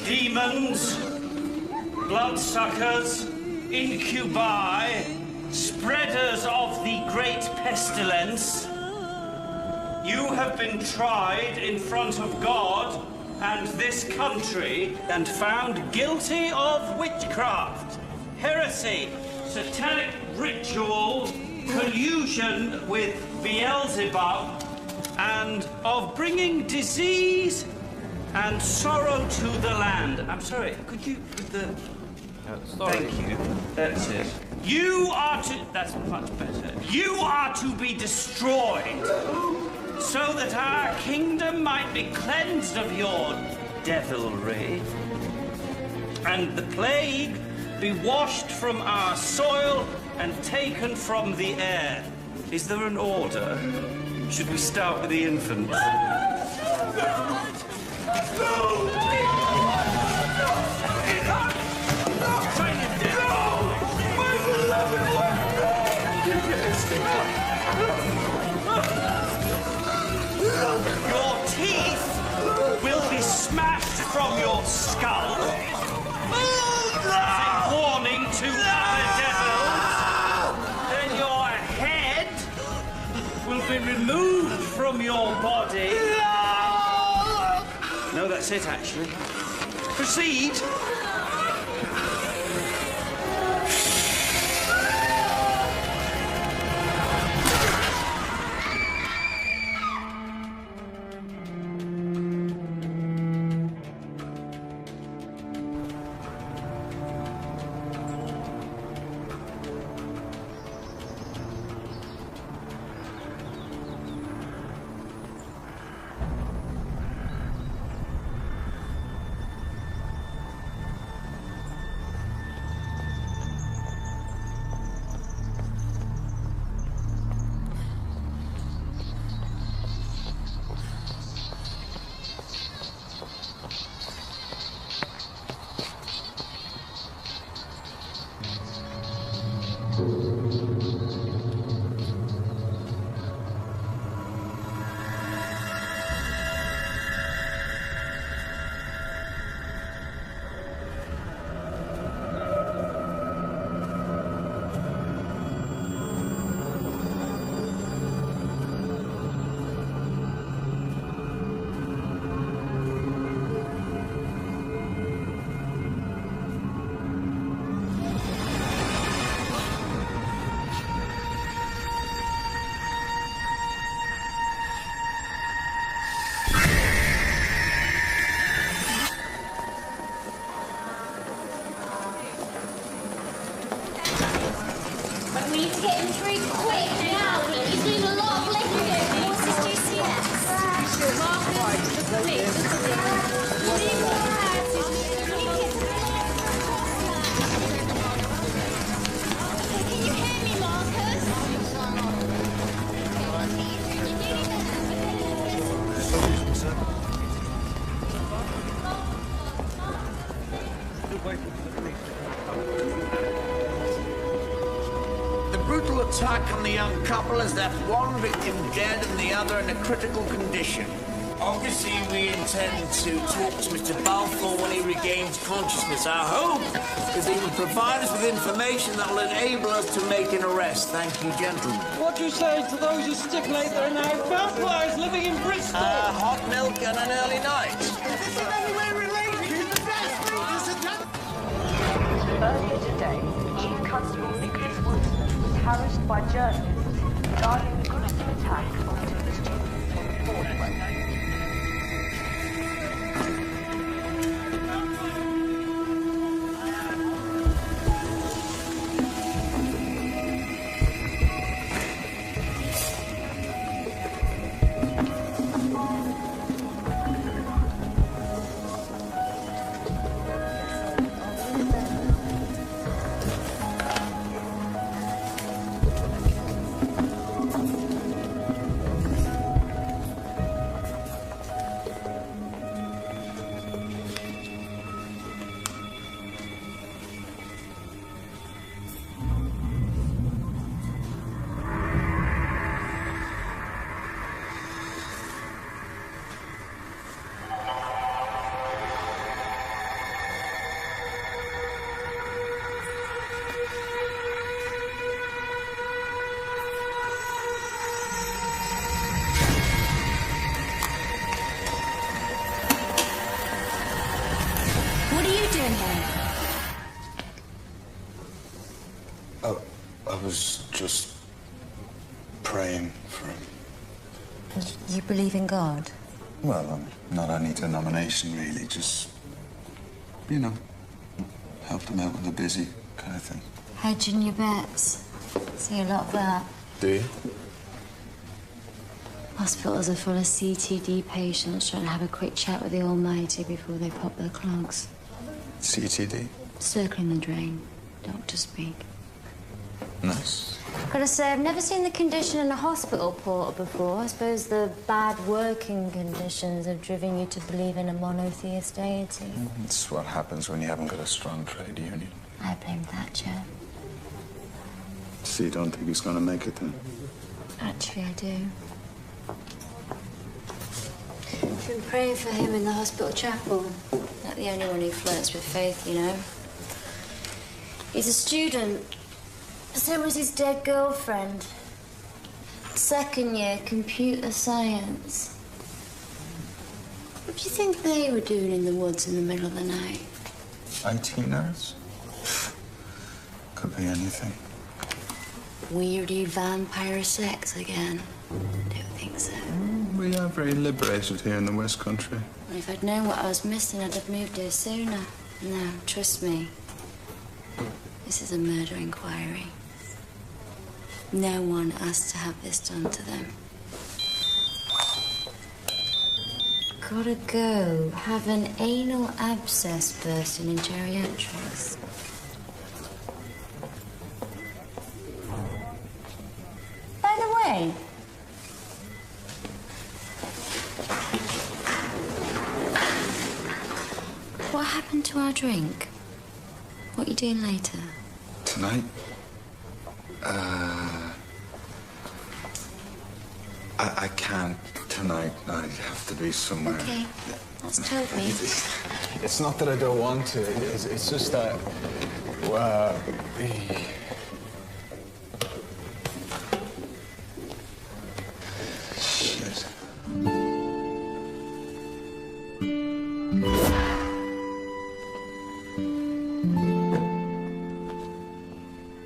Demons, bloodsuckers, incubi, spreaders of the great pestilence, you have been tried in front of God and this country and found guilty of witchcraft, heresy, satanic ritual, collusion with Beelzebub, and of bringing disease and sorrow to the land. I'm sorry, could you, with the... Sorry. Thank you. That's it. You are to... That's much better. You are to be destroyed so that our kingdom might be cleansed of your devilry and the plague be washed from our soil and taken from the air. Is there an order? Should we start with the infants? Your teeth will be smashed from your skull. As a warning to other devils. Then your head will be removed from your body. No, that's it, actually. Proceed. Attack on the young couple has left one victim dead and the other in a critical condition. Obviously, we intend to talk to Mr. Balfour when he regains consciousness. Our hope is that he will provide us with information that will enable us to make an arrest. Thank you, gentlemen. What do you say to those who stipulate there are now vampires living in Bristol? Hot milk and an early night. Earlier today, Chief Constable Nicholas Woodson was harassed by journalists regarding the gruesome attack on two students on Broadway. praying for him. You believe in God? Well, not any denomination, really. Just, you know, help them out when they're busy, kind of thing. Hedging your bets. See a lot of that. Do you? Hospitals are full of CTD patients trying to have a quick chat with the Almighty before they pop their clogs. CTD? Circling the drain. Doctor speak. Nice. Gotta say, I've never seen the condition in a hospital portal before. I suppose the bad working conditions have driven you to believe in a monotheist deity. It's what happens when you haven't got a strong trade union. I blame Thatcher. So you don't think he's going to make it then? Actually, I do. I've been praying for him in the hospital chapel. Not the only one who flirts with faith, you know. He's a student. So was his dead girlfriend. Second year computer science. What do you think they were doing in the woods in the middle of the night? IT nerds? Could be anything. Weirdy vampire sex again. Don't think so. We are very liberated here in the West Country. Well, if I'd known what I was missing, I'd have moved here sooner. No, trust me. This is a murder inquiry. No one asked to have this done to them. Gotta go. Have an anal abscess bursting in geriatrics. By the way, what happened to our drink? What are you doing later? Tonight? I can't tonight. I have to be somewhere. Okay, that's told me. It's not that I don't want to. It's just that... Shit.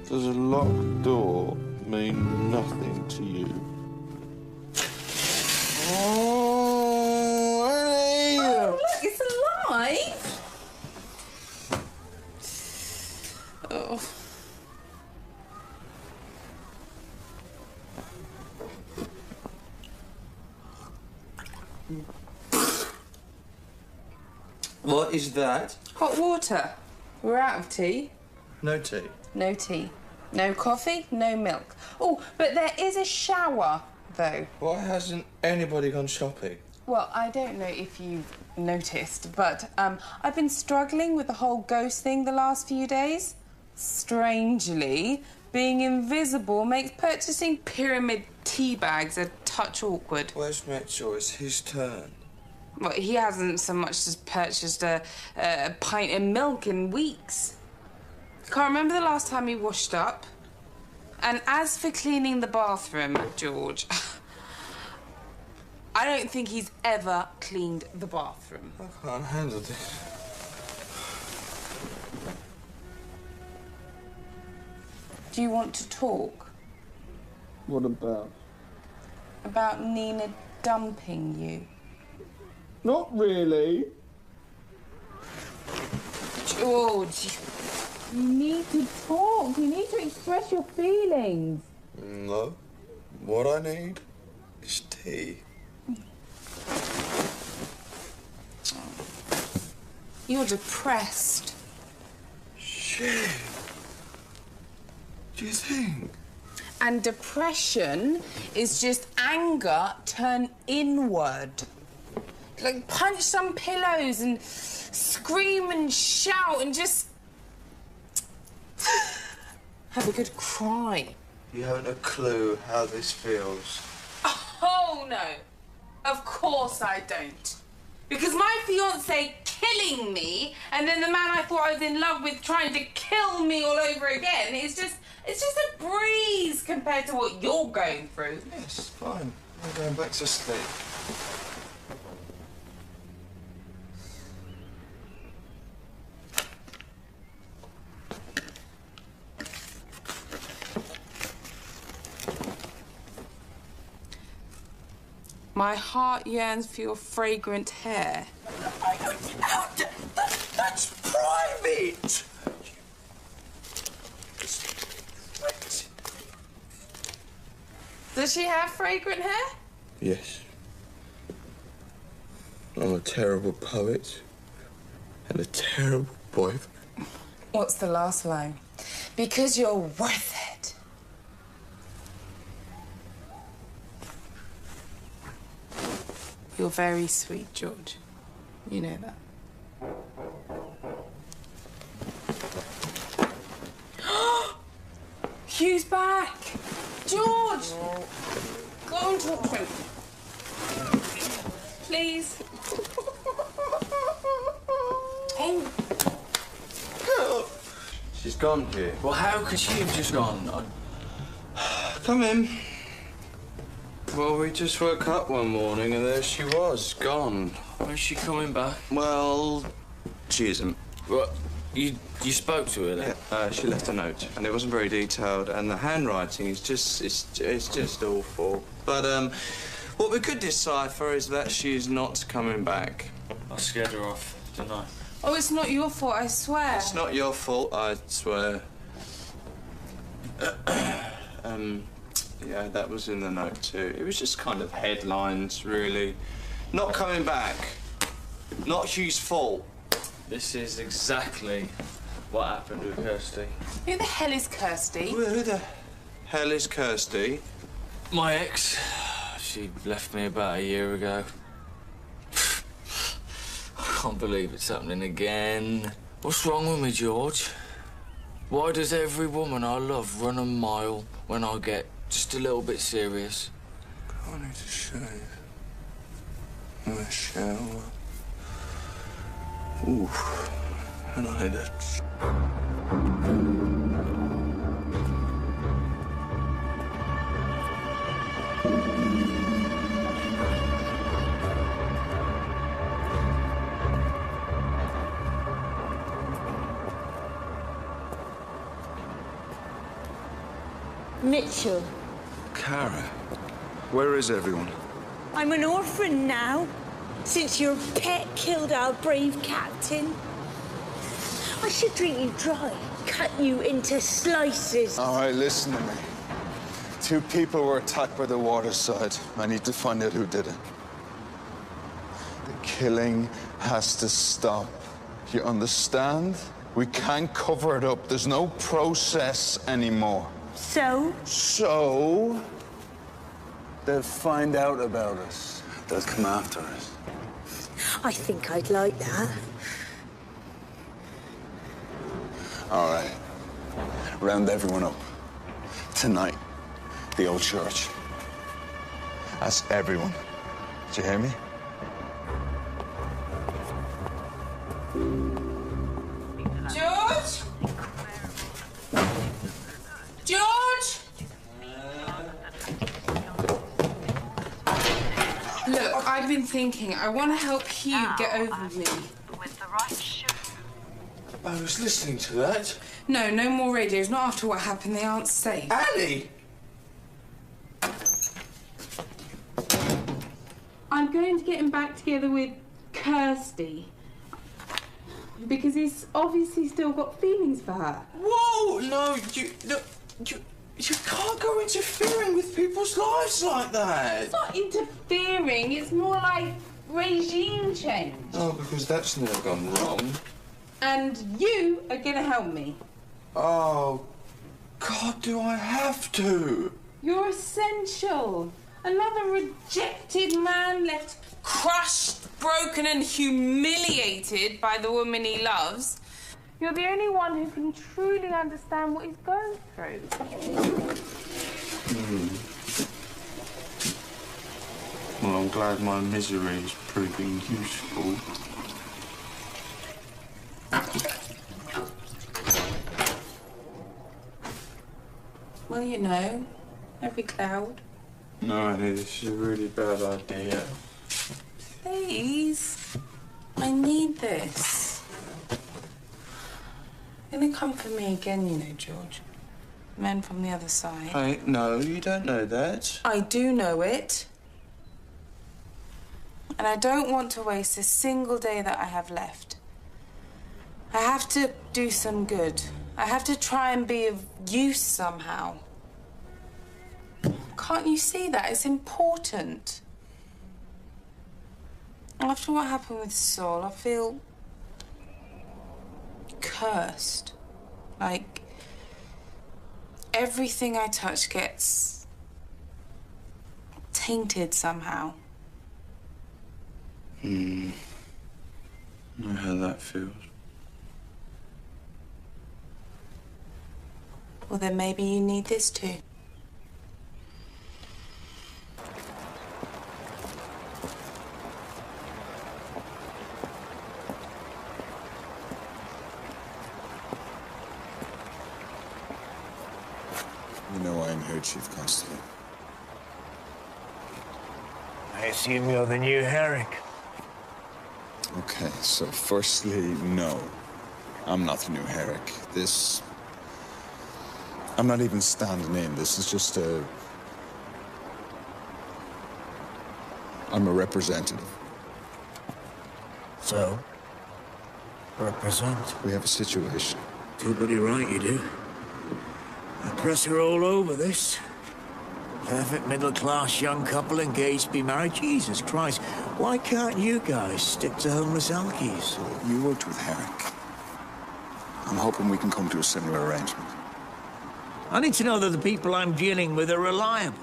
Does a locked door mean nothing to you? Oh, look, it's alive! Oh. What is that? Hot water. We're out of tea. No tea. No tea. No coffee, no milk. Oh, but there is a shower, though. Why hasn't anybody gone shopping? Well, I don't know if you've noticed, but I've been struggling with the whole ghost thing the last few days. Strangely, being invisible makes purchasing pyramid tea bags a touch awkward. Where's Mitchell? It's his turn. Well, he hasn't so much as purchased a pint of milk in weeks. Can't remember the last time he washed up. And as for cleaning the bathroom, George, I don't think he's ever cleaned the bathroom. I can't handle this. Do you want to talk? What about? About Nina dumping you? Not really. George, you need to talk. You need to express your feelings. No. What I need is tea. You're depressed. Shit. Do you think? And depression is just anger turned inward. Like, punch some pillows and scream and shout and just have a good cry. You haven't a clue how this feels. Oh, no. Of course I don't. Because my fiancé killing me and then the man I thought I was in love with trying to kill me all over again, it's just a breeze compared to what you're going through. Yes, fine. I'm going back to sleep. My heart yearns for your fragrant hair. That's private! Does she have fragrant hair? Yes. I'm a terrible poet and a terrible boyfriend. What's the last line? Because you're worth it. You're very sweet, George. You know that. Hugh's back! George! Go and talk to him. Please. Oh. She's gone, Hugh. Well, how could she have just gone? Come in. Well, we just woke up one morning and there she was, gone. When's she coming back? Well, she isn't. What? You spoke to her then? Yeah, she left a note, and it wasn't very detailed, and the handwriting is just, it's just awful. But, what we could decipher is that she's not coming back. I scared her off, didn't I? Oh, it's not your fault, I swear. It's not your fault, I swear. Yeah, that was in the note too. It was just kind of headlines, really. Not coming back. Not Hugh's fault. This is exactly what happened with Kirsty. Who the hell is Kirsty? Who the hell is Kirsty? My ex. She left me about a year ago. I can't believe it's happening again. What's wrong with me, George? Why does every woman I love run a mile when I get just a little bit serious? I need to shave. And a shower. Ooh. And I need a... Mitchell. Kara, where is everyone? I'm an orphan now, since your pet killed our brave captain. I should drink you dry, cut you into slices. All right, listen to me. 2 people were attacked by the waterside. I need to find out who did it. The killing has to stop. You understand? We can't cover it up. There's no process anymore. So, they'll find out about us. They'll come after us. I think I'd like that. All right. Round everyone up. Tonight, the old church. That's everyone. Did you hear me? George? George? Look, I've been thinking. I want to help Hugh get over me. I was listening to that. No, no more radios. Not after what happened. They aren't safe. Annie! I'm going to get him back together with Kirsty. Because he's obviously still got feelings for her. Whoa! No, you can't go interfering with people's lives like that. It's not interfering. It's more like regime change. Oh, because that's never gone wrong. And you are going to help me. Oh, God, do I have to? You're essential. Another rejected man left crushed, broken and humiliated by the woman he loves. You're the only one who can truly understand what he's going through. Well, I'm glad my misery is proving useful. Well, you know, every cloud. No, Annie, this is a really bad idea. Please. I need this. You're gonna come for me again, you know, George. Men from the other side. Hey, no, you don't know that. I do know it. And I don't want to waste a single day that I have left. I have to do some good. I have to try and be of use somehow. Can't you see that? It's important. After what happened with Saul, I feel cursed. Like everything I touch gets tainted somehow. I know how that feels. Well, then maybe you need this too. You know why I'm here, Chief Constable. I assume you're the new Herrick. Okay, so firstly, no. I'm not the new Herrick. This... I'm not even standing in. This is just a... I'm a representative. So? Represent? We have a situation. Too bloody right you do. The press are all over this. Perfect middle-class young couple engaged to be married. Jesus Christ, why can't you guys stick to homeless alkies? You worked with Herrick. I'm hoping we can come to a similar arrangement. I need to know that the people I'm dealing with are reliable.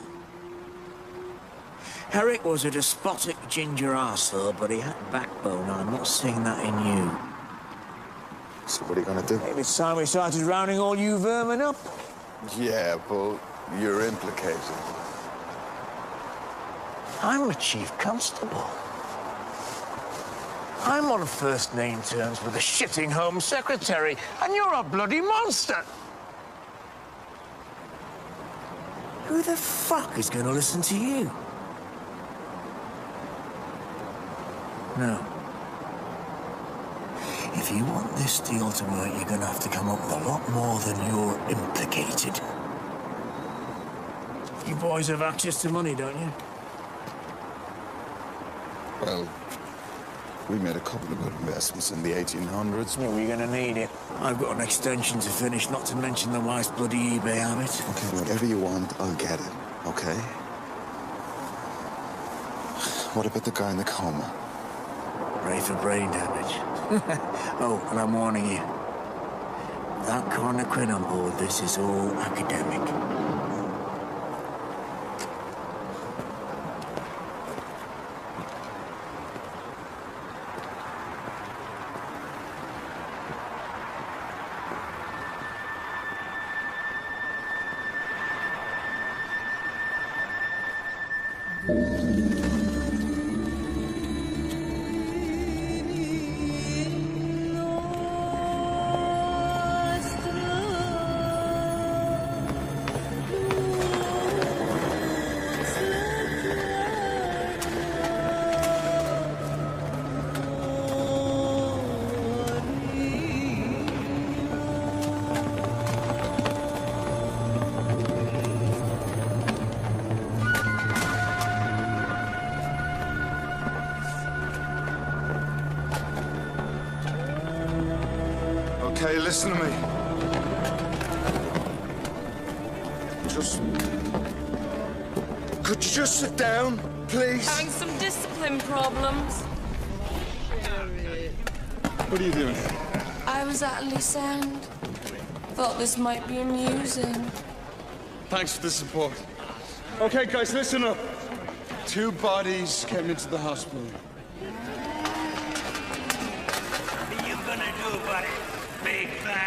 Herrick was a despotic ginger arsehole, but he had backbone. I'm not seeing that in you. So what are you gonna do? Maybe it's time we started rounding all you vermin up. Yeah, but you're implicated. I'm a chief constable. I'm on first-name terms with the shitting Home Secretary, and you're a bloody monster! Who the fuck is going to listen to you? No. If you want this deal to work, you're going to have to come up with a lot more than you're implicated. You boys have access to money, don't you? Well, we made a couple of good investments in the 1800s. Yeah, we're going to need it. I've got an extension to finish, not to mention the wife's bloody eBay habit. Okay, whatever you want, I'll get it, okay? What about the guy in the coma? Pray for brain damage. Oh, and I'm warning you. Without Coroner Quinn on board, this is all academic. Okay, listen to me. Could you just sit down, please? Having some discipline problems. What are you doing? I was at loose end. Thought this might be amusing. Thanks for the support. Okay, guys, listen up. 2 bodies came into the hospital. What are you gonna do about it, big man?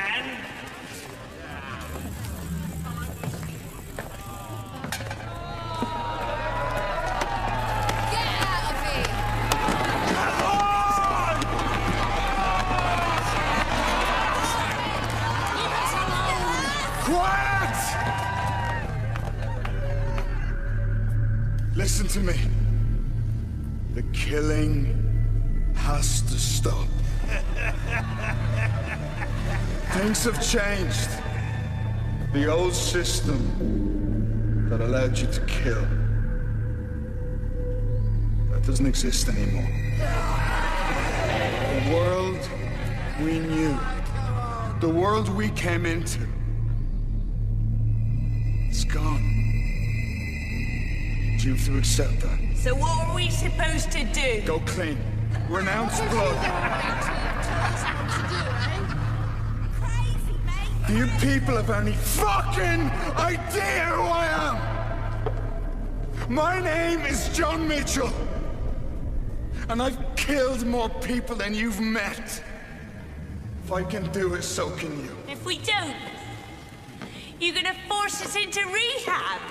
Listen to me. The killing has to stop. Things have changed. The old system that allowed you to kill, that doesn't exist anymore. The world we knew, the world we came into, it's gone. You have to accept that. So what are we supposed to do? Go clean. Renounce blood. Do you people have any fucking idea who I am? My name is John Mitchell. And I've killed more people than you've met. If I can do it, so can you. If we don't, you're gonna force us into rehab.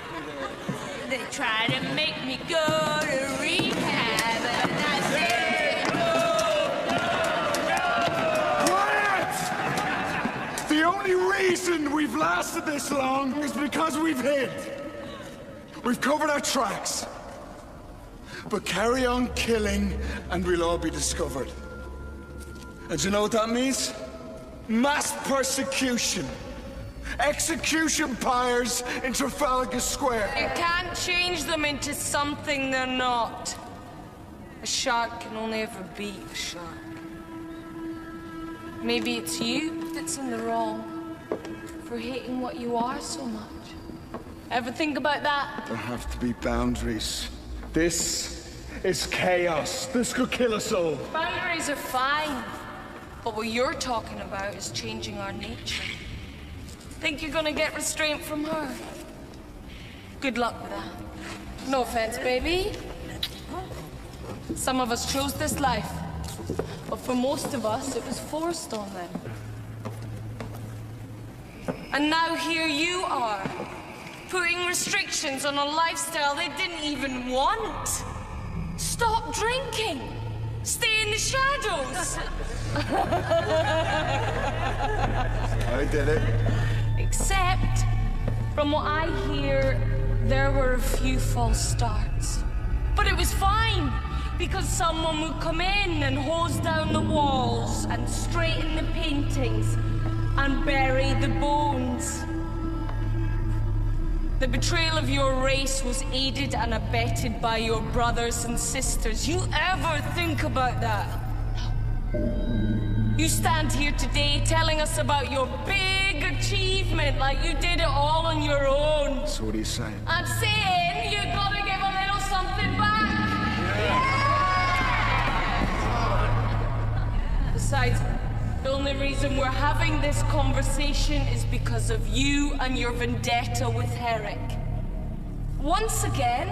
They try to make me go to rehab, and I say no. Quiet! The only reason we've lasted this long is because we've hid. We've covered our tracks. But carry on killing, and we'll all be discovered. And you know what that means? Mass persecution. Execution pyres in Trafalgar Square. You can't change them into something they're not. A shark can only ever be a shark. Maybe it's you that's in the wrong for hating what you are so much. Ever think about that? There have to be boundaries. This is chaos. This could kill us all. Boundaries are fine. But what you're talking about is changing our nature. Think you're gonna get restraint from her? Good luck with that. No offense, baby. Some of us chose this life. But for most of us, it was forced on them. And now here you are, putting restrictions on a lifestyle they didn't even want. Stop drinking. Stay in the shadows. I did it. Except, from what I hear, there were a few false starts. But it was fine, because someone would come in and hose down the walls and straighten the paintings and bury the bones. The betrayal of your race was aided and abetted by your brothers and sisters. You ever think about that? You stand here today telling us about your big achievement like you did it all on your own. So what are you saying? I'm saying you gotta give a little something back. Besides, the only reason we're having this conversation is because of you and your vendetta with Herrick. Once again,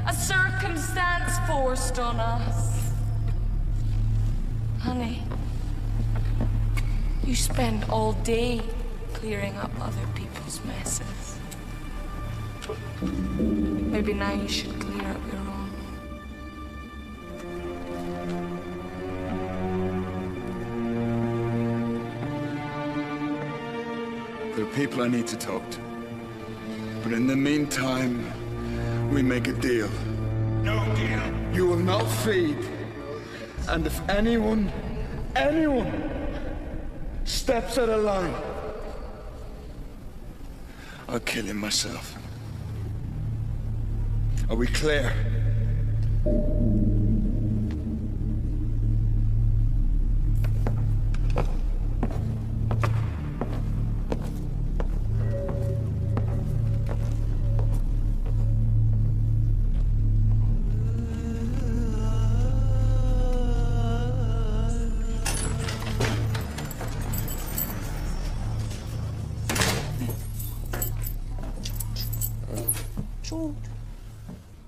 a circumstance forced on us. Honey, you spend all day clearing up other people's messes. Maybe now you should clear up your own. There are people I need to talk to. But in the meantime, we make a deal. No deal. You will not feed. And if anyone steps out of line, I'll kill him myself. Are we clear?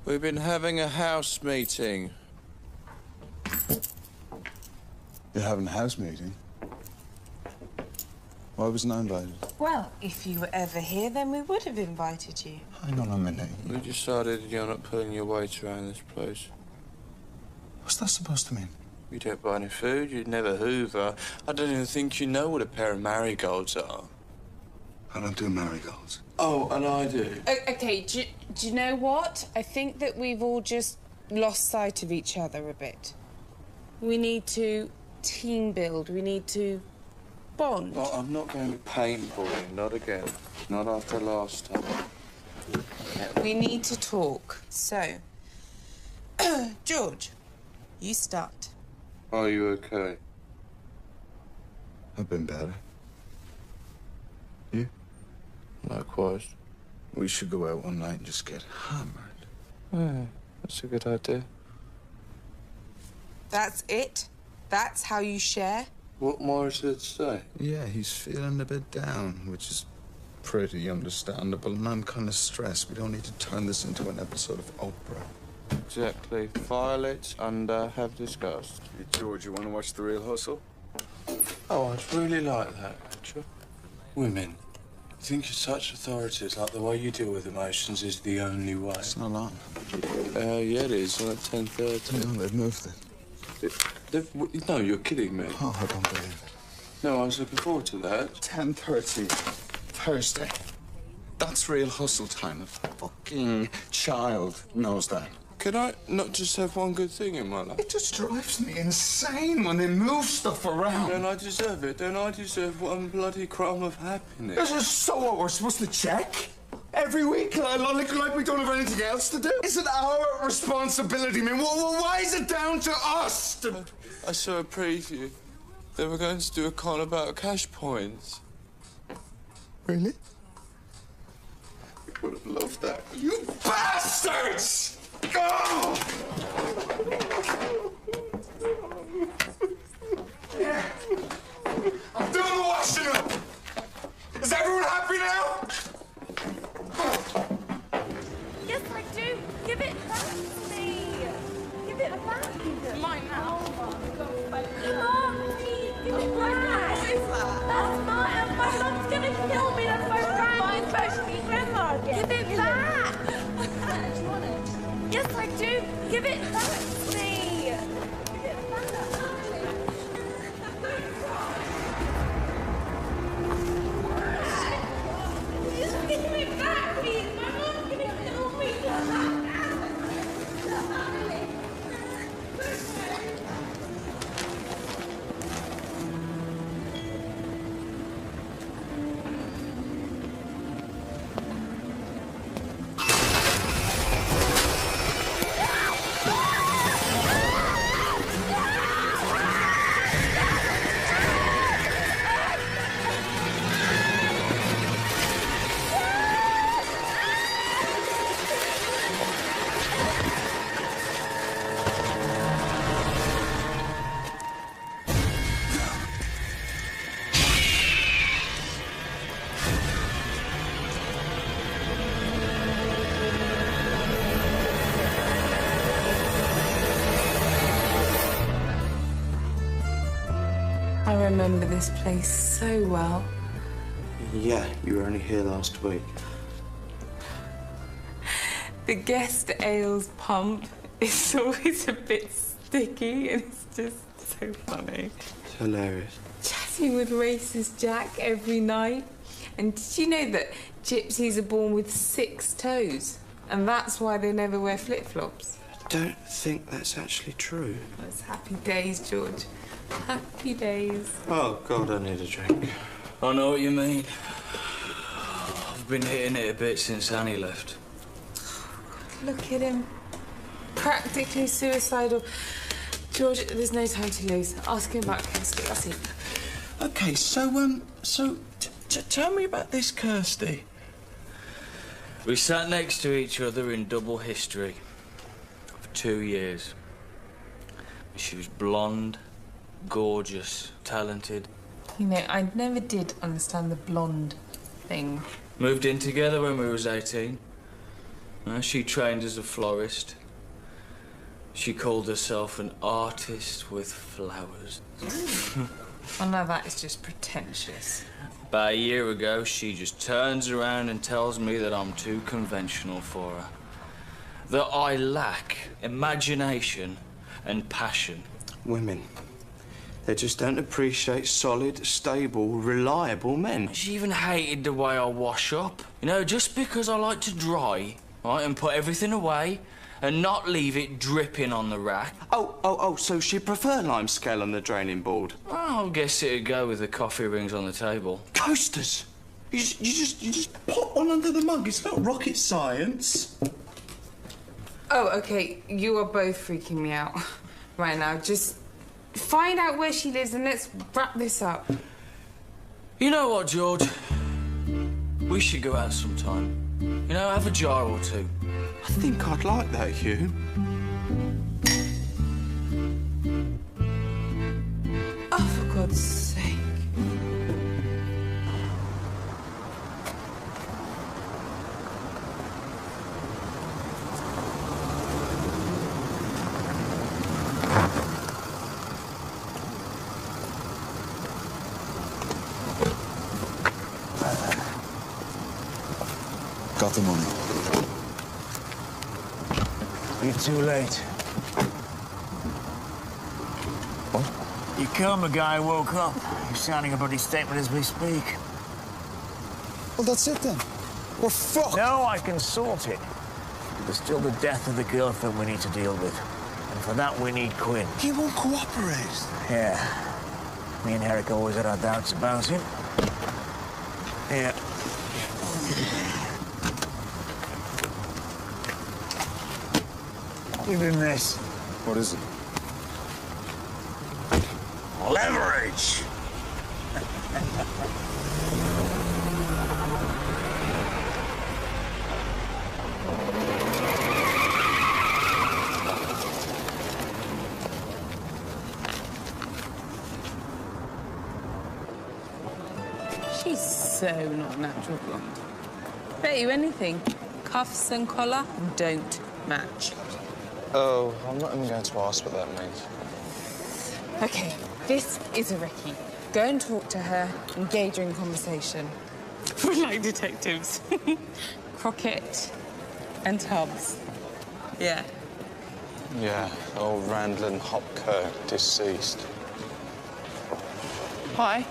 We've been having a house meeting. You're having a house meeting? Why wasn't I invited? Well, if you were ever here, then we would have invited you. Hang on a minute. We decided you're not pulling your weight around this place. What's that supposed to mean? You don't buy any food, you'd never hoover. I don't even think you know what a pair of marigolds are. I don't do marigolds. Oh, and I do. Okay, do you know what? I think that we've all just lost sight of each other a bit. We need to team build. We need to bond. Well, I'm not going paintballing, not again. Not after last time. We need to talk. So, George, you start. Are you okay? I've been better. You? Likewise. We should go out one night and just get hammered. Yeah, that's a good idea. That's it? That's how you share? What more is there to say? Yeah, he's feeling a bit down, which is pretty understandable, and I'm kind of stressed. We don't need to turn this into an episode of Oprah. Exactly. File it under have discussed. Hey, George, you want to watch The Real Hustle? Oh, I'd really like that, actually. Women, you think you're such authorities, like the way you deal with emotions is the only way. It's not on. Yeah, it is, on at 10:30. No, they've moved it. No, you're kidding me. Oh, I don't believe it. No, I was looking forward to that. 10:30, Thursday. That's Real Hustle time. A fucking child knows that. Can I not just have one good thing in my life? It just drives me insane when they move stuff around. Don't I deserve it? Don't I deserve one bloody crumb of happiness? This is so what we're supposed to check? Every week, like we don't have anything else to do? Is it our responsibility, man? Why is it down to us? I saw a preview. They were going to do a con about cash points. Really? You would have loved that. You bastards! Go! Yeah. I'm doing the washing up. Is everyone happy now? Yes, I do. Give it back to me. Give it back. Mine now. Come on, please. Give it back. What is that? That's mine. My mum's gonna kill me. That's my brand new specialty grandma again. Give it back. Do you want it? Yes, I do. Give it back to me. Give it back. Just give it back, please. My mom's gonna kill me. I remember this place so well. Yeah, you were only here last week. The guest ales pump is always a bit sticky and it's just so funny. It's hilarious. Chatting with racist Jack every night. And did you know that gypsies are born with 6 toes? And that's why they never wear flip-flops. I don't think that's actually true. That's happy days, George. Happy days. Oh, God, I need a drink. I know what you mean. I've been hitting it a bit since Annie left. Look at him. Practically suicidal. George, there's no time to lose. Ask him about Kirsty. That's it. Okay, so tell me about this Kirsty. We sat next to each other in double history for 2 years. She was blonde, gorgeous, talented. You know, I never did understand the blonde thing. Moved in together when we was 18. She trained as a florist. She called herself an artist with flowers. Oh, no, that is just pretentious. About a year ago, she just turns around and tells me that I'm too conventional for her. That I lack imagination and passion. Women. They just don't appreciate solid, stable, reliable men. She even hated the way I wash up. You know, just because I like to dry, right, and put everything away and not leave it dripping on the rack. Oh, so she'd prefer limescale on the draining board? Well, I guess it'd go with the coffee rings on the table. Coasters! You just pop one under the mug. It's not rocket science. Oh, okay. You are both freaking me out right now. Just find out where she lives and let's wrap this up. You know what, George? We should go out sometime. You know, have a jar or two. I think I'd like that, Hugh. Oh, for God's sake. Got the money. You're too late. What? You killed the guy who woke up. He's signing a bloody statement as we speak. Well, that's it then. We're fucked. No, I can sort it. There's still the death of the girlfriend we need to deal with. And for that, we need Quinn. He won't cooperate. Yeah. Me and Herrick always had our doubts about him. Yeah. Give him this. What is it? Leverage! She's so not natural blonde. Bet you anything. Cuffs and collar don't match. Oh, I'm not even going to ask what that means. Okay, this is a Ricky. Go and talk to her, engage her in conversation. We're like detectives. Crockett and Tubbs. Yeah. Yeah, old Randlin Hopkirk, deceased. Hi.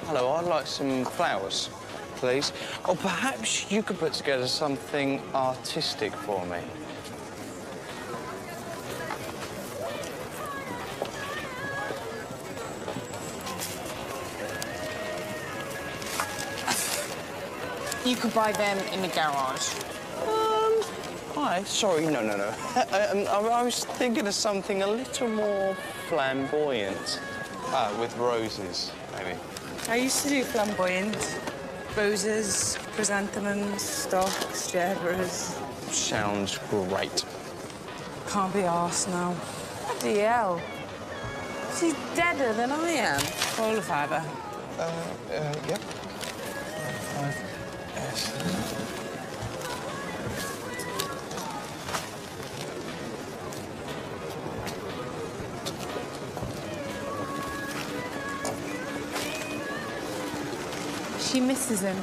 Hello, I'd like some flowers, please. Or perhaps you could put together something artistic for me. You could buy them in the garage. Hi, sorry, no. I was thinking of something a little more flamboyant. With roses, maybe. I used to do flamboyant. Roses, chrysanthemums, stocks, gerbers. Sounds great. Can't be arsed now. Bloody hell. She's deader than I am. Roll of fibre. Yep. Yes. She misses him.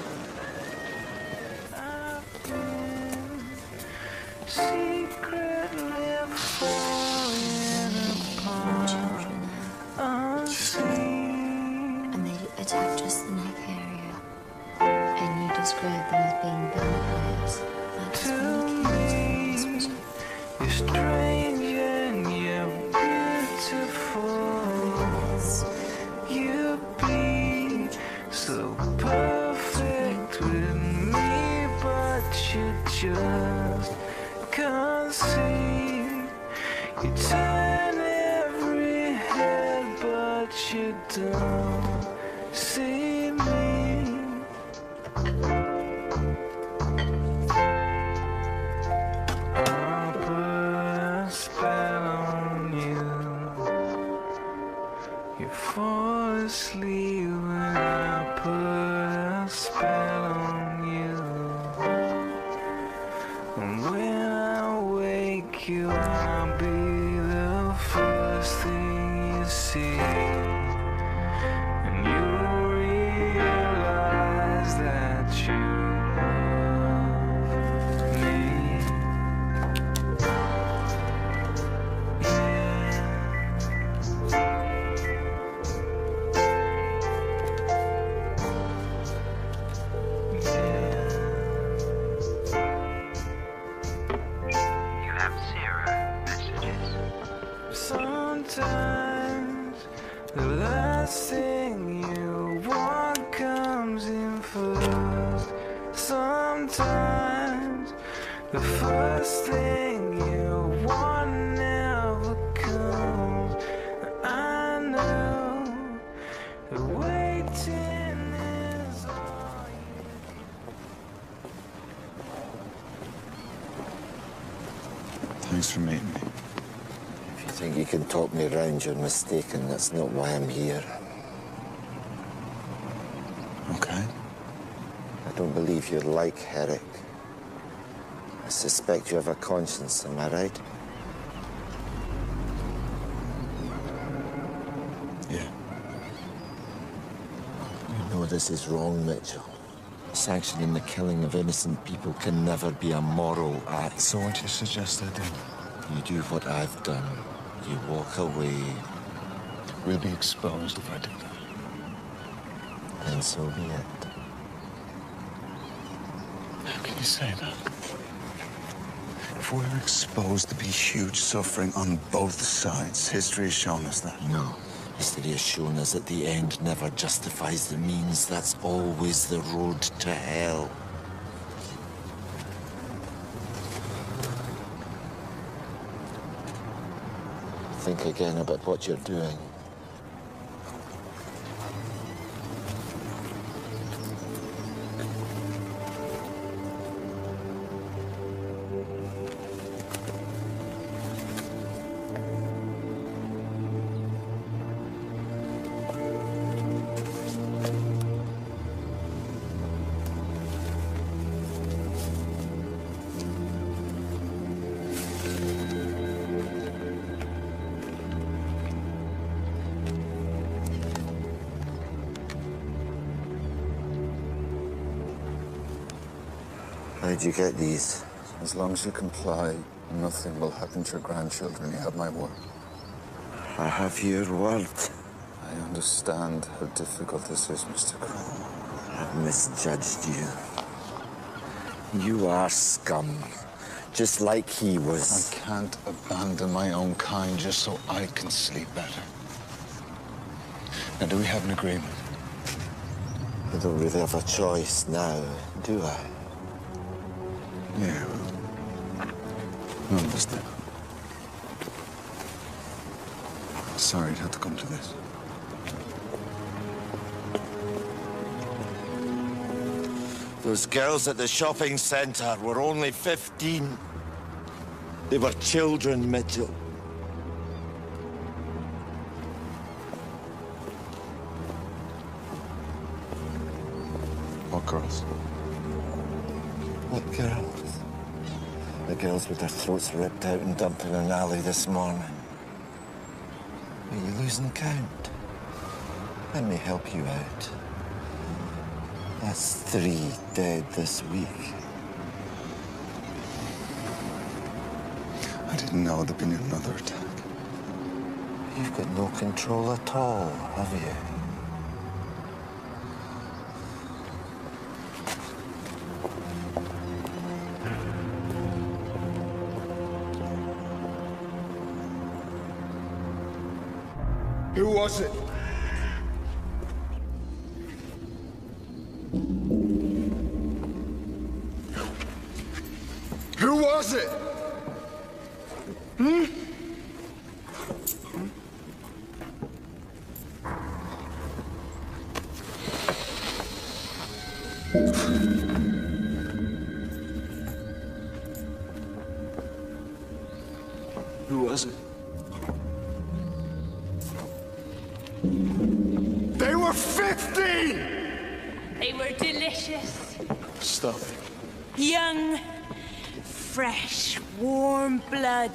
And they attack just the neck area. And you describe them as being vampires. That's really cute. You're strange and you're beautiful. You be so perfect with me, but you just can't see. You turn every head, but you don't see me. I'll put a spell on you. You fall asleep when I put a spell on you. And when I wake you, I'll be the first thing you see. And you'll realize that you love me. You have 0 messages. Sometimes the last thing you want comes in first. Sometimes the first thing you Thanks for meeting me. If you think you can talk me around, you're mistaken. That's not why I'm here. Okay. I don't believe you're like Herrick. I suspect you have a conscience, am I right? Yeah. You know this is wrong, Mitchell. Sanctioning the killing of innocent people can never be a moral act. So what do you suggest I do? You do what I've done. You walk away. We'll be exposed if I do that. And so be it. How can you say that? If we're exposed, to be huge suffering on both sides. History has shown us that. No. History has shown us that the end never justifies the means. That's always the road to hell. Think again about what you're doing. How'd you get these? As long as you comply, nothing will happen to your grandchildren. You have my word. I have your word. I understand how difficult this is, Mr. Crowe. I've misjudged you. You are scum, just like he was. I can't abandon my own kind just so I can sleep better. Now, do we have an agreement? I don't really have a choice now, do I? Yeah. I understand. Sorry it had to come to this. Those girls at the shopping centre were only 15. They were children, Mitchell. What girls? What girls? The girls with their throats ripped out and dumped in an alley this morning. Are you losing count? Let me help you out. That's 3 dead this week. I didn't know there'd been another attack. You've got no control at all, have you? Who was it? Who was it? Hmm? Who was it? They were 15! They were delicious. Stop it. Young, fresh, warm blood.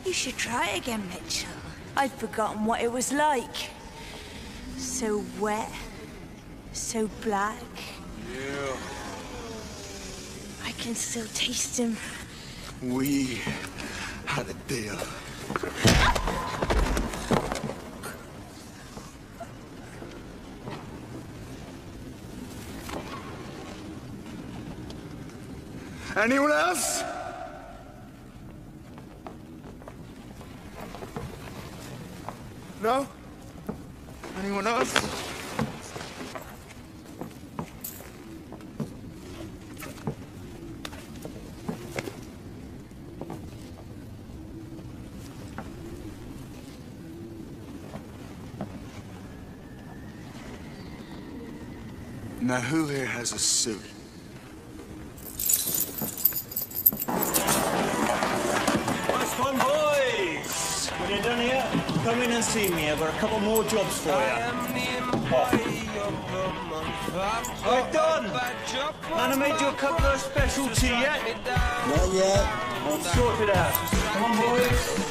You should try it again, Mitchell. I'd forgotten what it was like. So wet, so black. Yeah. I can still taste him. We had a deal. Anyone else? No? Anyone else? Now, who here has a suit? Come in and see me. I've got a couple more jobs for you. Right, done. Man, I made you a couple of special tea yet? Not yet. I'll sort it out. Come on, boys.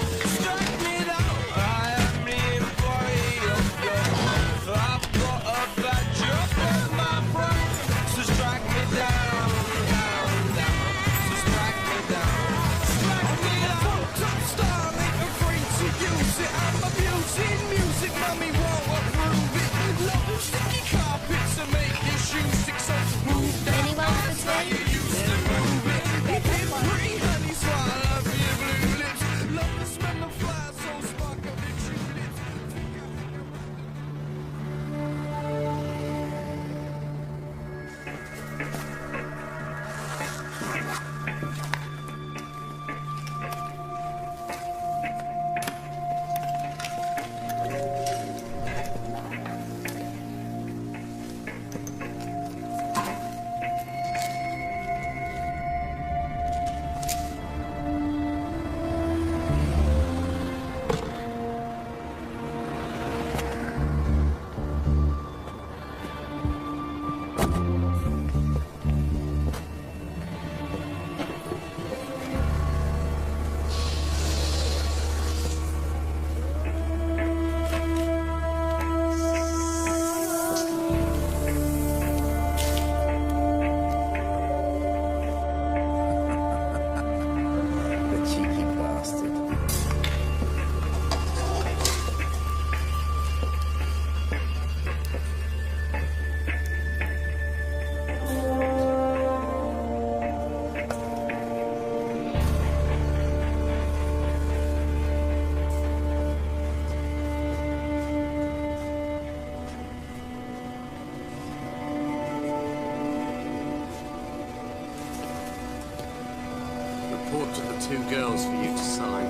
Report to the two girls for you to sign.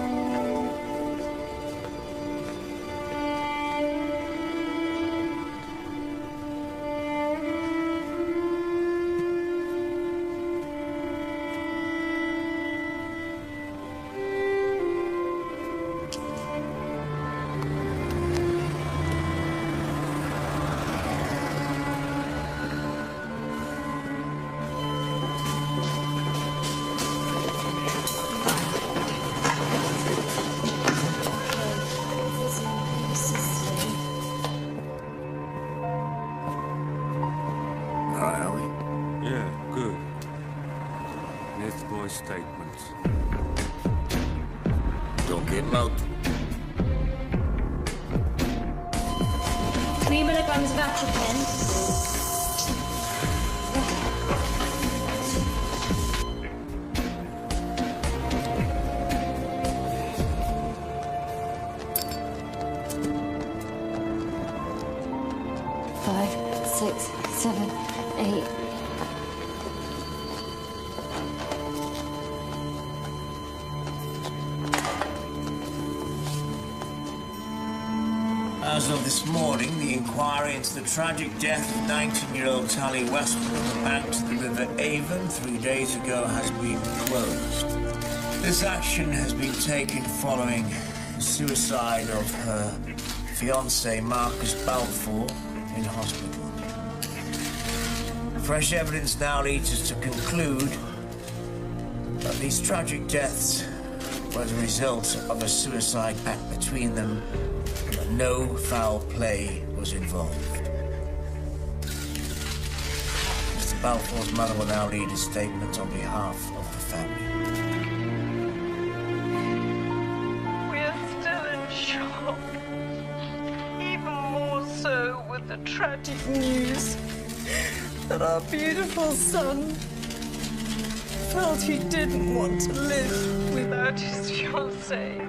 Statements. Don't get loud. 3 milligrams of atropine. Five, 6, 7, 8. As of this morning, the inquiry into the tragic death of 19-year-old Tally Westwood on the banks of the River Avon 3 days ago has been closed. This action has been taken following the suicide of her fiancé, Marcus Balfour, in hospital. Fresh evidence now leads us to conclude that these tragic deaths were the result of a suicide pact between them. No foul play was involved. Mr. Balfour's mother will now read a statement on behalf of the family. We're still in shock. Even more so with the tragic news that our beautiful son felt he didn't want to live without his fiancée.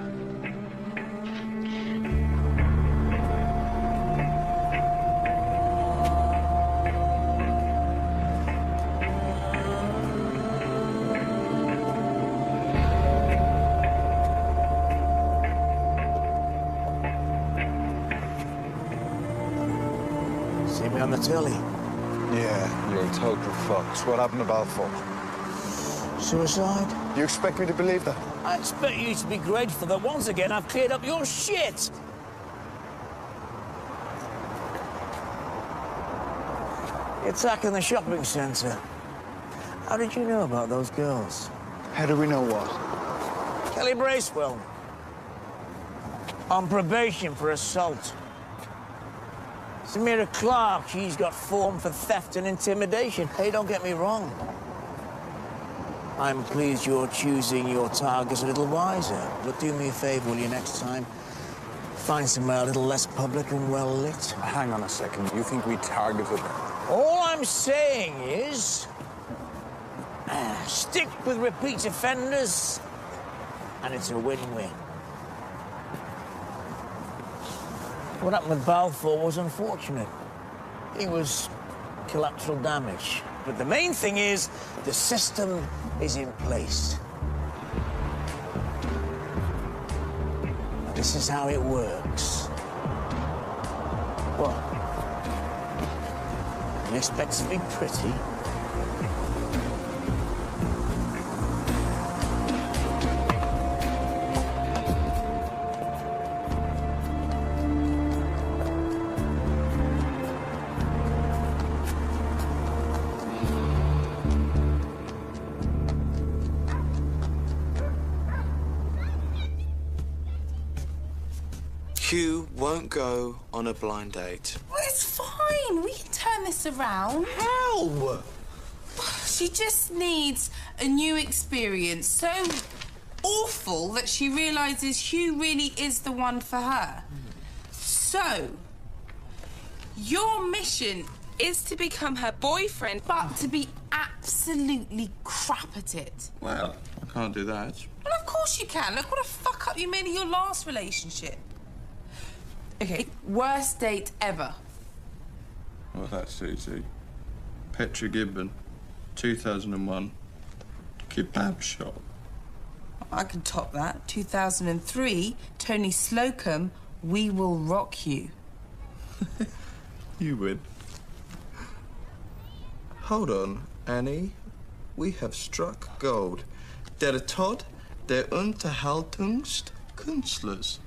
See me on the telly? Yeah, you're a total fox. What happened to Balfour? Suicide? You expect me to believe that? I expect you to be grateful that once again I've cleared up your shit. attack in the shopping centre. How did you know about those girls? How do we know what? Kelly Bracewell. On probation for assault. Samira Clark, she's got form for theft and intimidation. Hey, don't get me wrong. I'm pleased you're choosing your targets a little wiser. But do me a favor, will you, next time? Find somewhere a little less public and well lit. Hang on a second. You think we targeted them? All I'm saying is... stick with repeat offenders, and it's a win-win. What happened with Balfour was unfortunate. He was collateral damage. But the main thing is, the system is in place. This is how it works. What? You expect to be pretty? Hugh won't go on a blind date. Well, it's fine. We can turn this around. How? She just needs a new experience. So awful that she realises Hugh really is the one for her. So, your mission is to become her boyfriend, but to be absolutely crap at it. Well, I can't do that. Well, of course you can. Look what a fuck up you made in your last relationship. Okay, worst date ever. Well, that's easy. Petra Gibbon, 2001, kebab shop. I can top that. 2003, Tony Slocum, We Will Rock You. You win. Hold on, Annie. We have struck gold. Der Tod der Unterhaltungskünstler.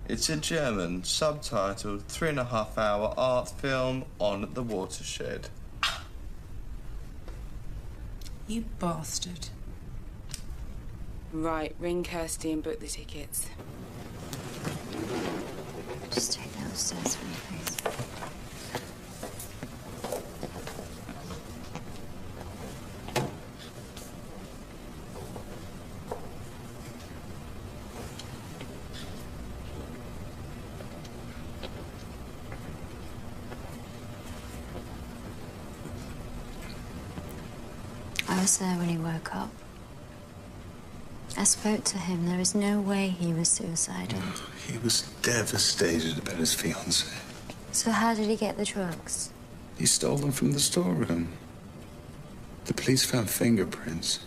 It's a German, subtitled 3.5-hour art film on the watershed. You bastard. Right, ring Kirsty and book the tickets. Just take that upstairs for me, please. I was there when he woke up. I spoke to him. There is no way he was suicidal. He was devastated about his fiancée. So how did he get the drugs? He stole them from the storeroom. The police found fingerprints.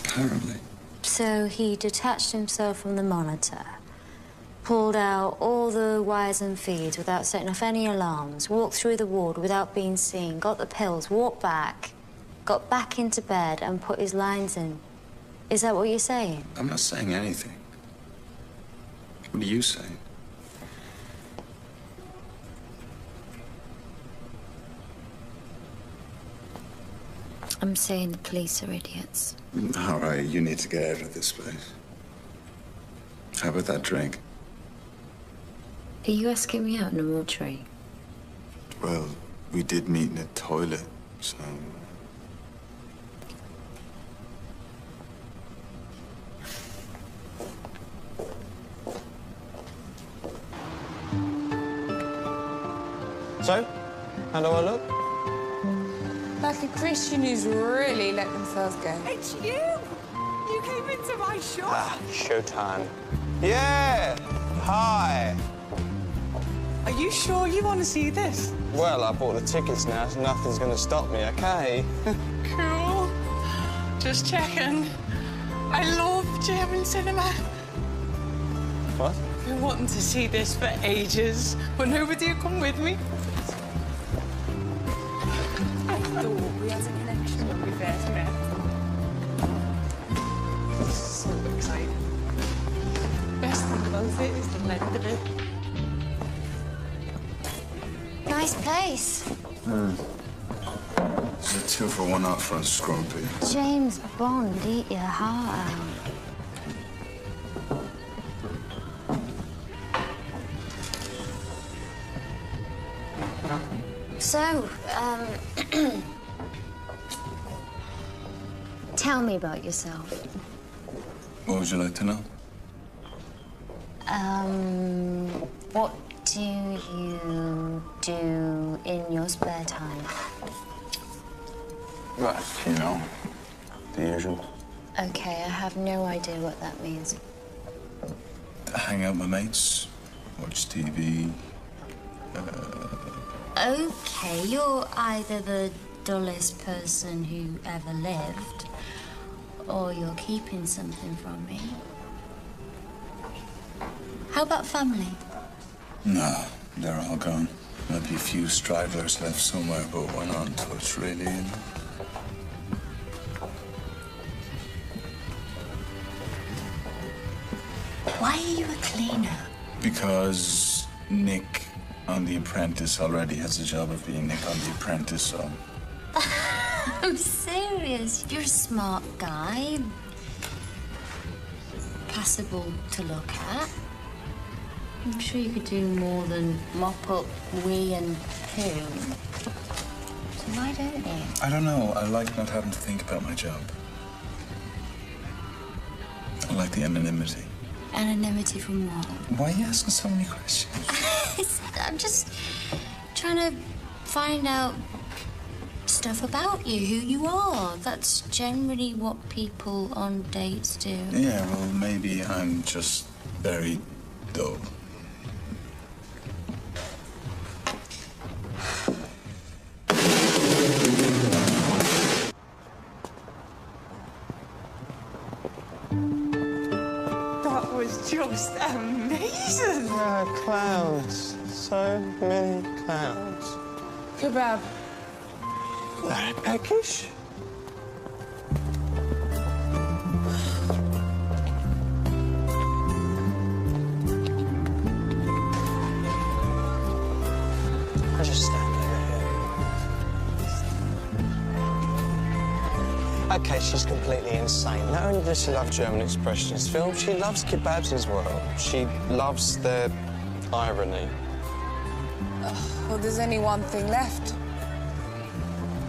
Apparently. So he detached himself from the monitor, pulled out all the wires and feeds without setting off any alarms, walked through the ward without being seen, got the pills, walked back, got back into bed and put his lines in. Is that what you're saying? I'm not saying anything. What are you saying? I'm saying the police are idiots. All right, you need to get out of this place. How about that drink? Are you asking me out in a mortuary? Well, we did meet in a toilet, so... So, how do I look? Like a Christian who's really let themselves go. It's you! You came into my shop. Ah, showtime. Yeah! Hi! Are you sure you want to see this? Well, I bought the tickets now, so nothing's gonna stop me, okay? Cool. Just checking. I love German cinema. What? I've been wanting to see this for ages, but nobody would come with me. I thought we had a connection when we first met. So exciting. Best thing about it is the length of it. Nice place. It's a 2 for 1 up front, Scrumpy. James Bond, eat your heart out. So, tell me about yourself. What would you like to know? What do you do in your spare time? Right, you know, the usual. Okay, I have no idea what that means. Hang out with my mates, watch TV. Okay, you're either the dullest person who ever lived, or you're keeping something from me. How about family? No, they're all gone. Might be a few stragglers left somewhere, but we're not in touch, really. You know? Why are you a cleaner? Because Nick on The Apprentice already has the job of being Nick on The Apprentice, so... I'm serious. You're a smart guy. Passable to look at. I'm sure you could do more than mop up wee and poo. So why don't you? I don't know. I like not having to think about my job. I like the anonymity. Anonymity from what? Why are you asking so many questions? I'm just trying to find out stuff about you, who you are. That's generally what people on dates do. Yeah, well, maybe I'm just very dull. That was just amazing. Clowns. So many clowns. Kebab. Very peckish. I just stand over here. Okay, she's completely insane. Not only does she love German expressionist films, she loves kebabs as well. She loves their irony. Well, there's only one thing left.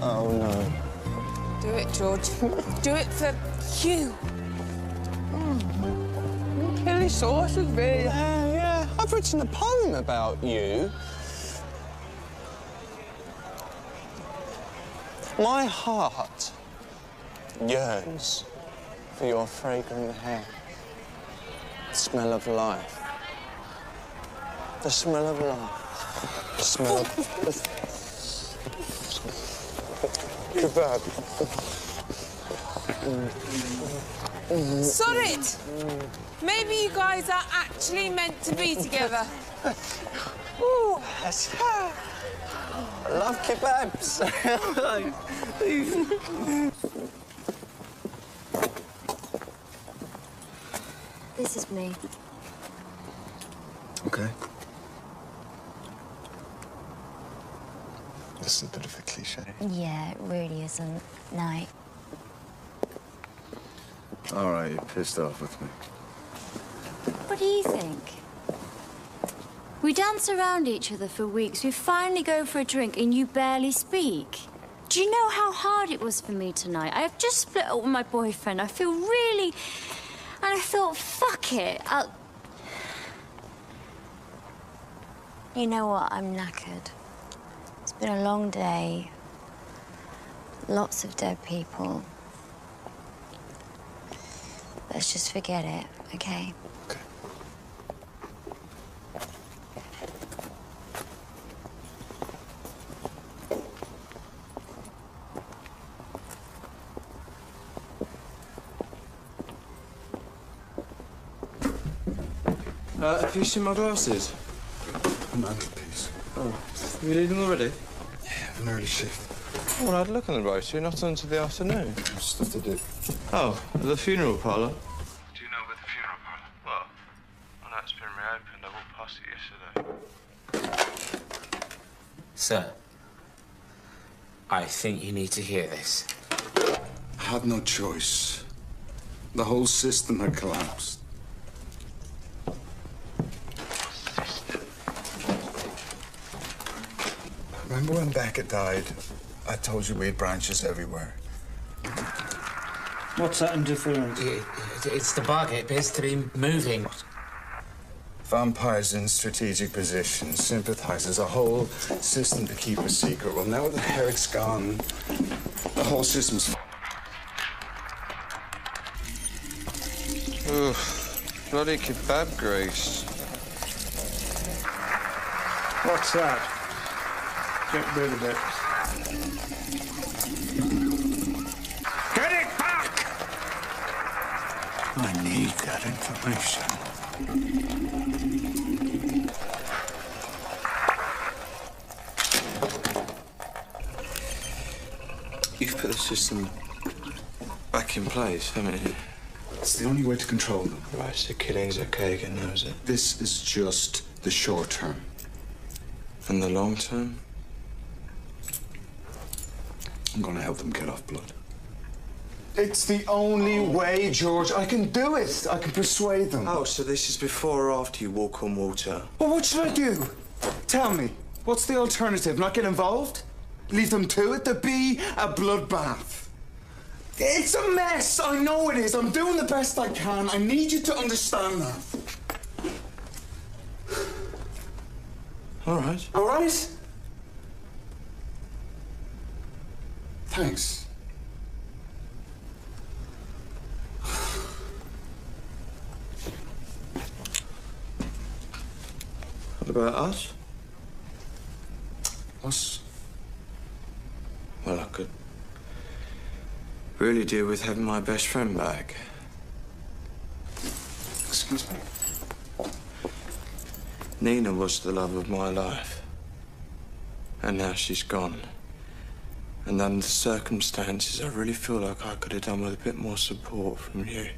Oh, no. Do it, George. Do it for you. Chili sauce is very... Yeah. I've written a poem about you. My heart yearns for your fragrant hair. The smell of life. The smell of life. The smell of... Kebab. Sod it! Maybe you guys are actually meant to be together. Ooh, yes. I love kebabs. This is me. Okay. This is a bit of a cliche. Yeah, it really isn't. Night. All right, you're pissed off with me. What do you think? We dance around each other for weeks. We finally go for a drink and you barely speak. Do you know how hard it was for me tonight? I've just split up with my boyfriend. I feel really... And I thought, fuck it. You know what? I'm knackered. It's been a long day. Lots of dead people. Let's just forget it, okay? Okay. Have you seen my glasses? I'm out of peace. Oh, are you leaving already? Yeah, I have an early shift. Well, I'd look on the road, so you're not on until the afternoon. Stuff to do. Oh, the funeral parlour? Do you know about the funeral parlour? Well, I know it's been reopened. I walked past it yesterday. Sir, I think you need to hear this. I had no choice. The whole system had collapsed. Remember when Beckett died? I told you we had branches everywhere. What's that interference? It's the bug. It appears to be moving. Vampires in strategic positions, sympathizers, a whole system to keep a secret. Well, now that Herrick's gone, the whole system's... Ugh, bloody kebab grease. What's that? Get rid of it. Get it back! I need that information. You've put the system back in place, haven't you? It's the only way to control them. Right, so killing's okay again now, is it? This is just the short term. And the long term? I'm gonna help them get off blood. It's the only way, George. I can do it. I can persuade them. Oh, so this is before or after you walk on water? Well, what should I do? Tell me. What's the alternative? Not get involved? Leave them to it? There be a bloodbath. It's a mess. I know it is. I'm doing the best I can. I need you to understand that. All right. All right? Thanks. What about us? Us? Well, I could really do with having my best friend back. Excuse me? Nina was the love of my life. And now she's gone. And under the circumstances, I really feel like I could have done with a bit more support from you.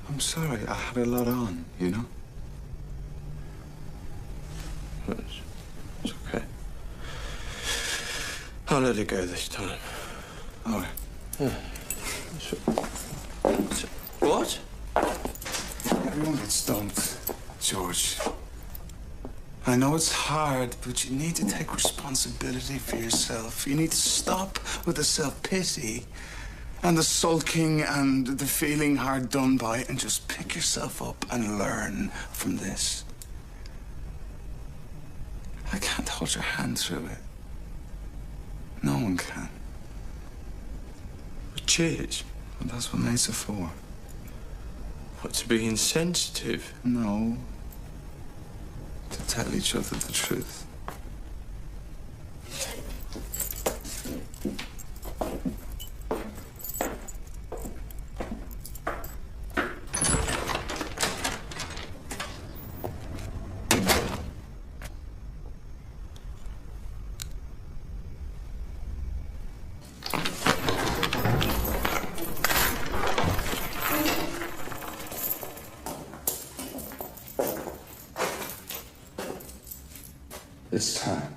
I'm sorry. I had a lot on, you know? It's okay. I'll let it go this time. All right. What? Everyone gets stumped, George. I know it's hard, but you need to take responsibility for yourself. You need to stop with the self-pity and the sulking and the feeling hard done by and just pick yourself up and learn from this. I can't hold your hand through it. No one can. Cheers. Well, that's what mates are for. What, to be insensitive? No. To tell each other the truth. It's time.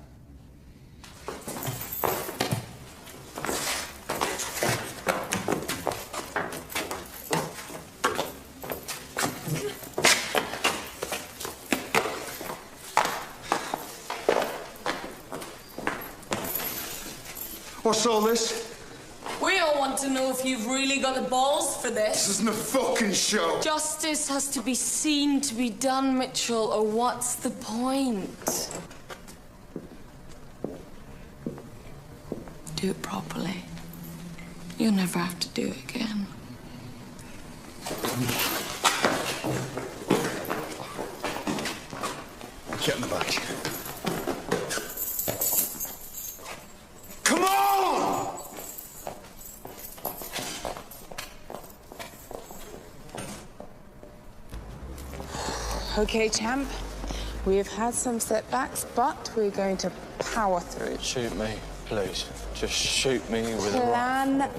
What's all this? We all want to know if you've really got the balls for This this. isn't a fucking show. Justice has to be seen to be done, Mitchell, or what's the point? Do it properly. You'll never have to do it again. Get in the back. Come on! Okay, champ. We have had some setbacks, but we're going to power through. Shoot me, please. Just shoot me with a rock. Plan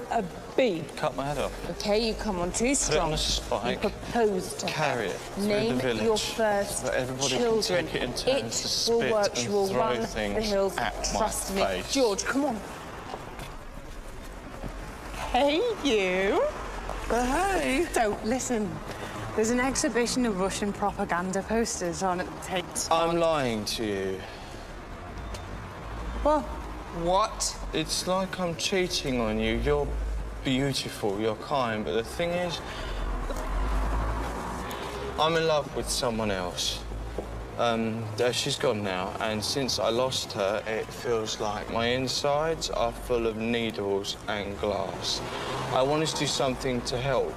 B. Cut my head off. Okay, you come on too Put it strong. on a spike. You propose to Carry her. it through Name the village. your first So everybody children. can take it in turns to It spit will work. and She will throw run the things hills. at my Trust me. face. George, come on. Hey, you. Hey. So, listen. There's an exhibition of Russian propaganda posters on at the Tate. I'm lying to you. What? What? It's like I'm cheating on you. You're beautiful, you're kind, but the thing is, I'm in love with someone else. She's gone now, and since I lost her, it feels like my insides are full of needles and glass. I wanted to do something to help,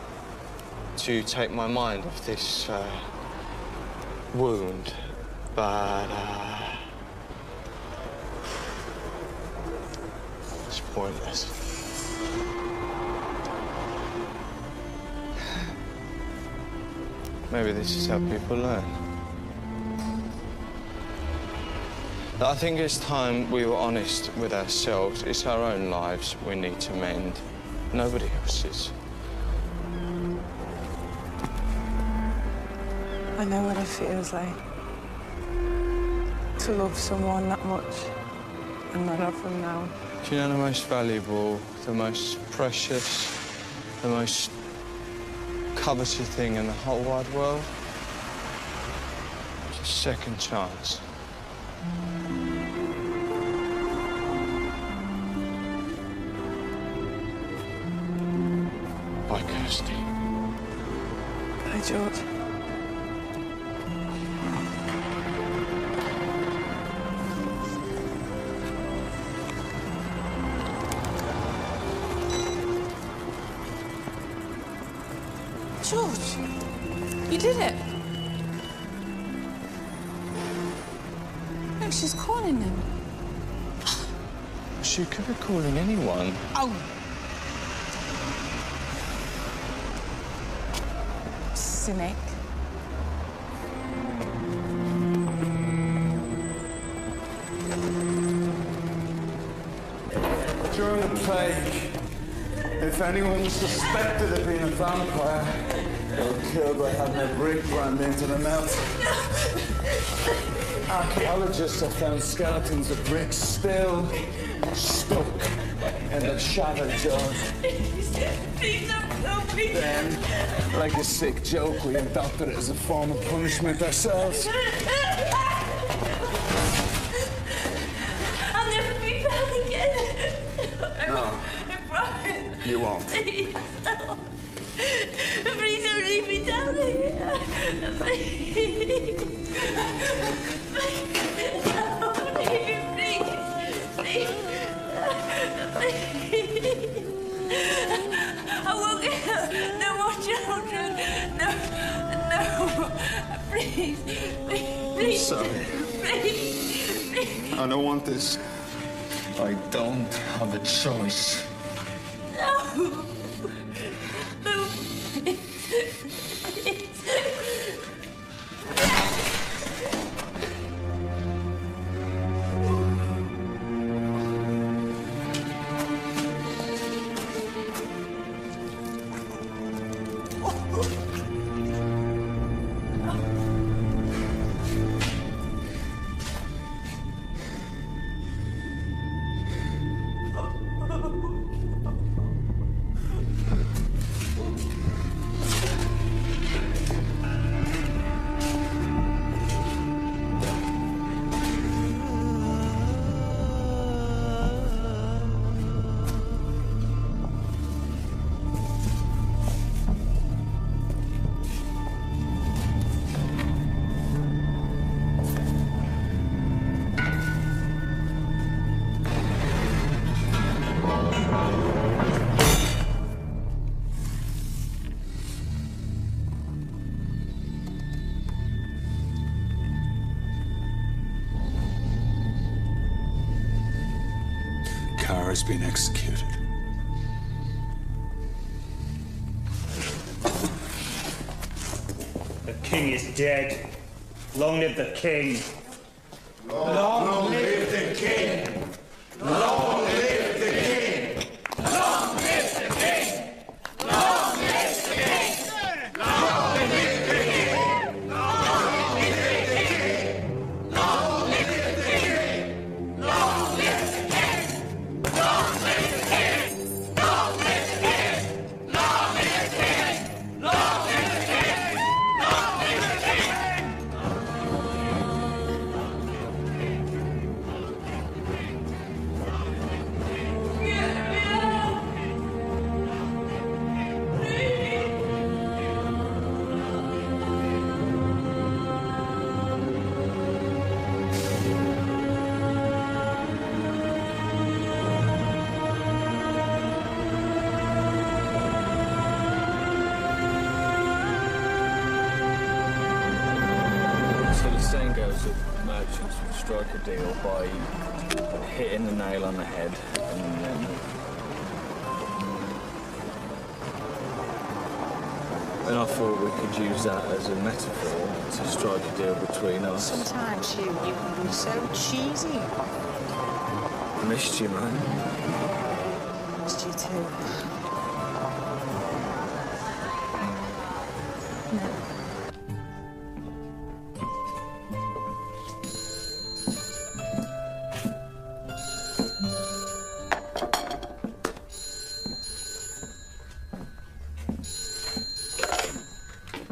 to take my mind off this wound, but it's pointless. Maybe this is how people learn. I think it's time we were honest with ourselves. It's our own lives we need to mend, nobody else's. I know what it feels like to love someone that much and not love them now. Do you know the most valuable, the most precious, the most coveted thing in the whole wide world? It's a second chance. Bye, Kirsty. Bye, George. George, you did it. Look, she's calling him. She could be calling anyone. Oh. Cynic. During the plague, if anyone was suspected of being a vampire, they were killed by having a brick rammed into the mouth. Archaeologists have found skeletons of bricks still stuck in the shattered jaws. Please don't kill me. Then, like a sick joke, we adopted it as a form of punishment ourselves. I'll never be found again. No, I promise. you won't. Please don't. Please don't leave me down here. Please. Please. I won't get no more children. No. Please. I'm sorry. Please. I don't want this. I don't have a choice. No. Kara's been executed. The king is dead. Long live the king. Long live the king! Long live the king! Long live the king! strike a deal by hitting the nail on the head and then... And I thought we could use that as a metaphor to strike a deal between us. Sometimes you can be so cheesy. I missed you, man. Missed you too.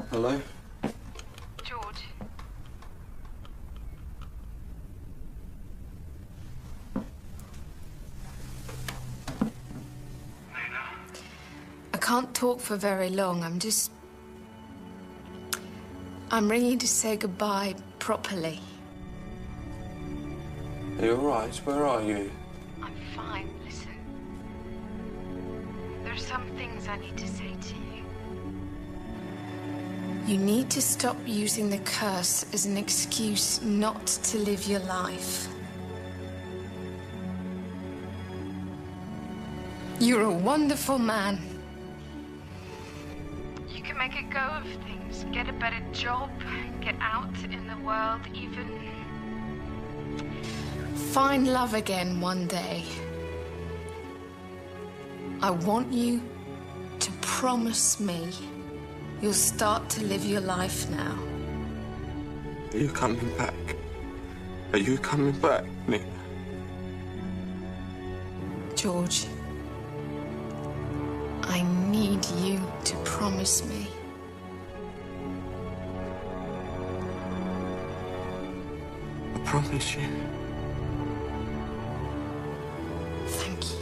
Hello? George. I can't talk for very long. I'm ringing to say goodbye properly. Are you all right? Where are you? I'm fine. Listen. There's some things I need to say to you. You need to stop using the curse as an excuse not to live your life. You're a wonderful man. You can make a go of things, get a better job, get out in the world, even find love again one day. I want you to promise me you'll start to live your life now. Are you coming back? Are you coming back, Nina? George, I need you to promise me. I promise you. Thank you.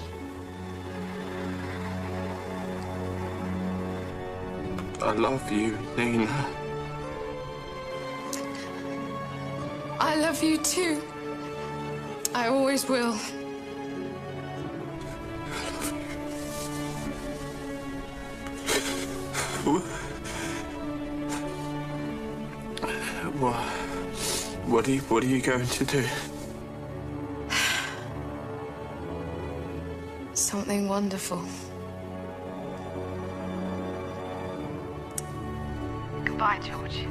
I love you, Nina. I love you too. I always will. What are you going to do? Something wonderful. Goodbye, George.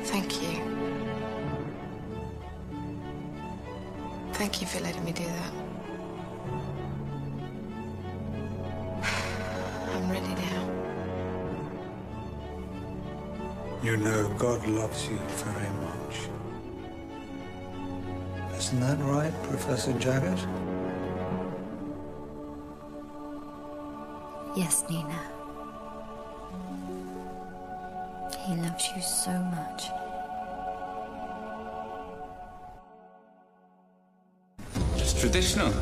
Thank you. Thank you for letting me do that. I'm ready now. You know God loves you very much. Isn't that right, Professor Jagged? Yes, Nina. He loves you so much. It's traditional.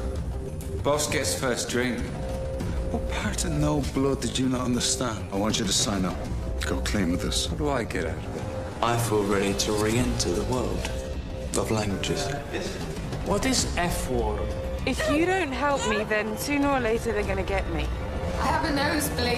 Boss gets first drink. What part of no blood did you not understand? I want you to sign up. Go clean with this. What do I get out of it? I feel ready to re-enter the world of languages. What is F word? If you don't help me, then sooner or later they're gonna get me. I have a nosebleed.